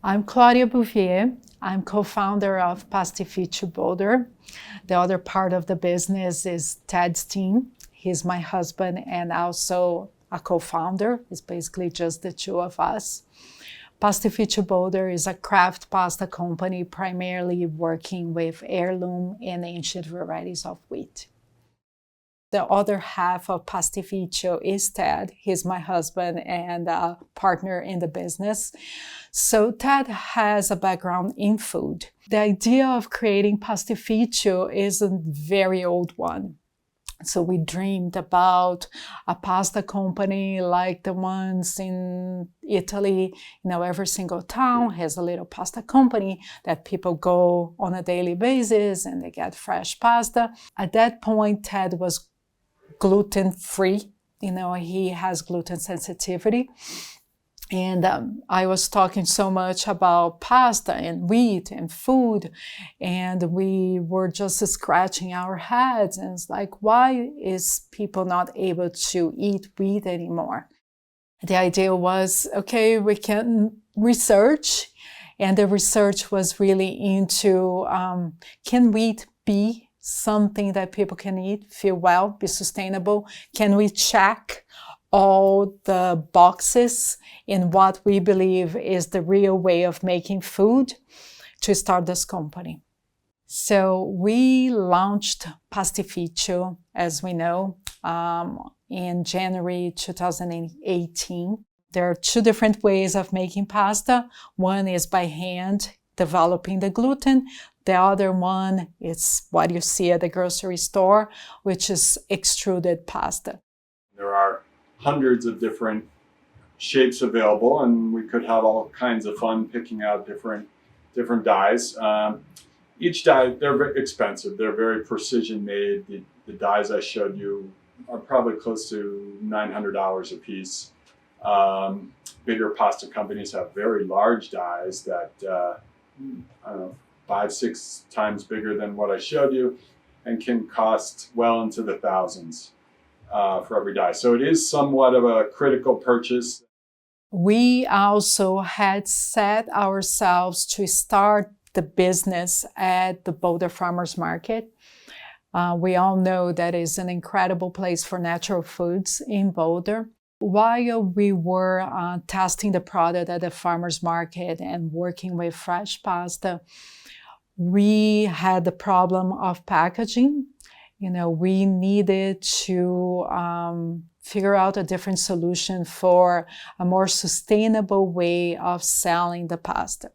I'm Claudia Bouvier. I'm co-founder of Pastificio Boulder. The other part of the business is Ted's team. He's my husband and also a co-founder. It's basically just the two of us. Pastificio Boulder is a craft pasta company primarily working with heirloom and ancient varieties of wheat. The other half of Pastificio is Ted. He's my husband and a partner in the business. So Ted has a background in food. The idea of creating Pastificio is a very old one. So we dreamed about a pasta company like the ones in Italy. Every single town has a little pasta company that people go on a daily basis and they get fresh pasta. At that point, Ted was gluten-free. He has gluten sensitivity. And I was talking so much about pasta and wheat and food, and we were just scratching our heads. And it's like, why is people not able to eat wheat anymore? The idea was, okay, we can research. And the research was really into, can wheat be something that people can eat, feel well, be sustainable? Can we check all the boxes in what we believe is the real way of making food to start this company? So we launched Pastificio, as we know, in January 2018. There are two different ways of making pasta. One is by hand, developing the gluten. The other one is what you see at the grocery store, which is extruded pasta. There are hundreds of different shapes available, and we could have all kinds of fun picking out different dyes. Each die, they're very expensive. They're very precision made. The dies I showed you are probably close to $900 a piece. Bigger pasta companies have very large dies that, I don't know, 5-6 times bigger than what I showed you, and can cost well into the thousands for every die. So it is somewhat of a critical purchase. We also had set ourselves to start the business at the Boulder Farmers Market. We all know that is an incredible place for natural foods in Boulder. While we were testing the product at the farmers market and working with fresh pasta, we had the problem of packaging. We needed to figure out a different solution for a more sustainable way of selling the pasta.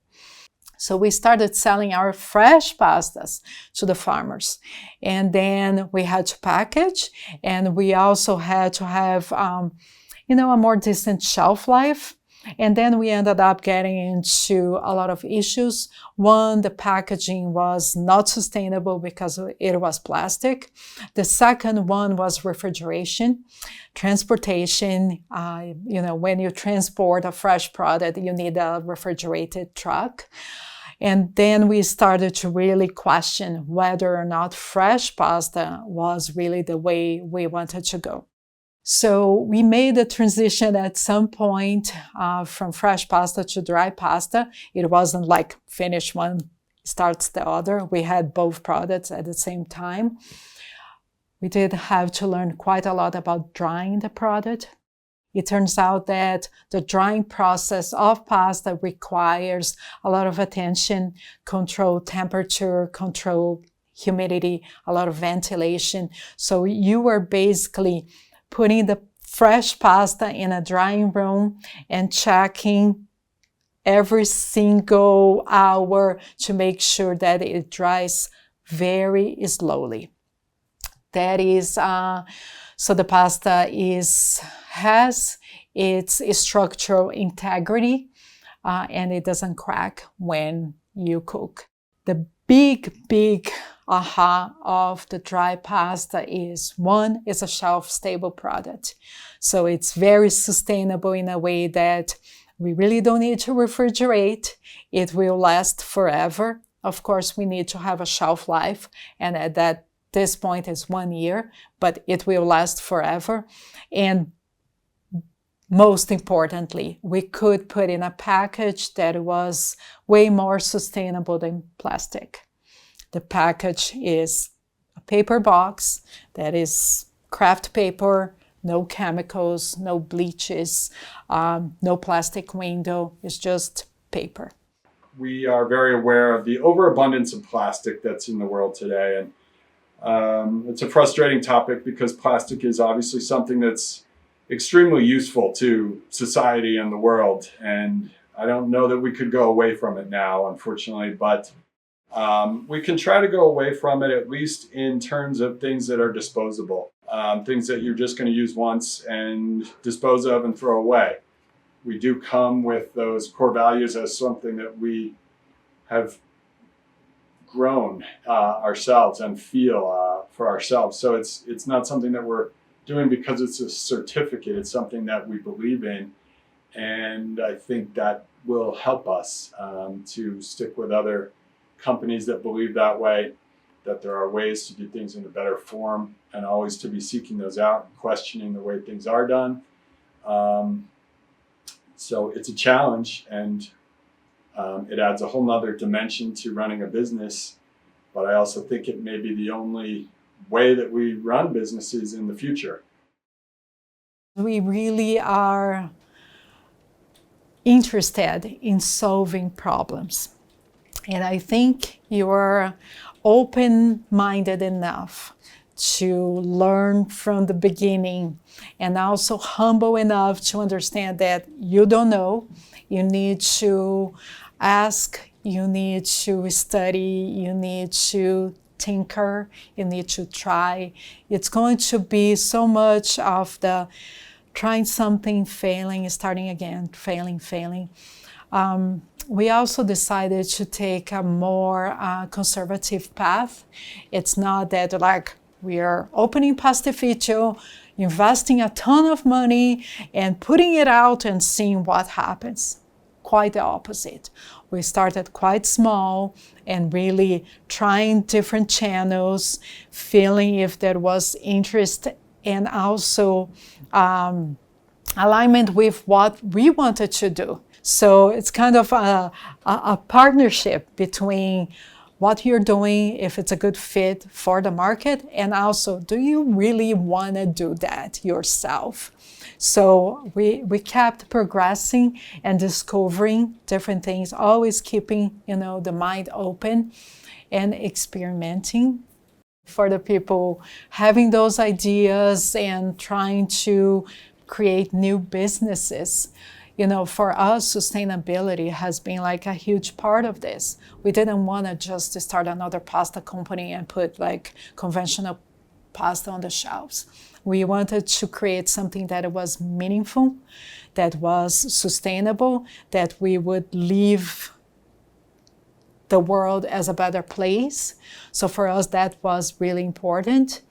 So we started selling our fresh pastas to the farmers. And then we had to package, and we also had to have a more decent shelf life. And then we ended up getting into a lot of issues. One, the packaging was not sustainable because it was plastic. The second one was refrigeration, transportation. When you transport a fresh product, you need a refrigerated truck. And then we started to really question whether or not fresh pasta was really the way we wanted to go. So we made the transition at some point from fresh pasta to dry pasta. It wasn't like finish one starts the other. We had both products at the same time. We did have to learn quite a lot about drying the product. It turns out that the drying process of pasta requires a lot of attention, control temperature, control humidity, a lot of ventilation. So you were basically putting the fresh pasta in a drying room and checking every single hour to make sure that it dries very slowly. That is, so the pasta has its structural integrity and it doesn't crack when you cook. The big aha of the dry pasta is, one, it's a shelf-stable product. So it's very sustainable in a way that we really don't need to refrigerate. It will last forever. Of course, we need to have a shelf life, and at this point is 1 year, but it will last forever. And most importantly, we could put in a package that was way more sustainable than plastic. The package is a paper box that is craft paper, no chemicals, no bleaches, no plastic window. It's just paper. We are very aware of the overabundance of plastic that's in the world today. And it's a frustrating topic because plastic is obviously something that's extremely useful to society and the world. And I don't know that we could go away from it now, unfortunately, but we can try to go away from it, at least in terms of things that are disposable, things that you're just going to use once and dispose of and throw away. We do come with those core values as something that we have grown ourselves and feel for ourselves. So it's not something that we're doing because it's a certificate. It's something that we believe in. And I think that will help us to stick with other companies that believe that way, that there are ways to do things in a better form, and always to be seeking those out and questioning the way things are done. So it's a challenge, and it adds a whole nother dimension to running a business. But I also think it may be the only way that we run businesses in the future. We really are interested in solving problems. And I think you're open-minded enough to learn from the beginning, and also humble enough to understand that you don't know. You need to ask, you need to study, you need to tinker, you need to try. It's going to be so much of the trying something, failing, starting again, failing. We also decided to take a more conservative path. It's not that like we are opening Pastificio, investing a ton of money and putting it out and seeing what happens. Quite the opposite. We started quite small and really trying different channels, feeling if there was interest, and also alignment with what we wanted to do. So it's kind of a partnership between what you're doing, if it's a good fit for the market, and also, do you really want to do that yourself? So we kept progressing and discovering different things, always keeping, the mind open and experimenting. For the people having those ideas and trying to create new businesses, for us, sustainability has been like a huge part of this. We didn't want to just start another pasta company and put like conventional pasta on the shelves. We wanted to create something that was meaningful, that was sustainable, that we would leave the world as a better place. So for us, that was really important.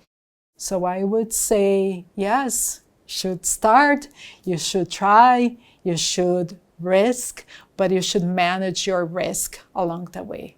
So I would say, yes, should start, you should try, you should risk, but you should manage your risk along the way.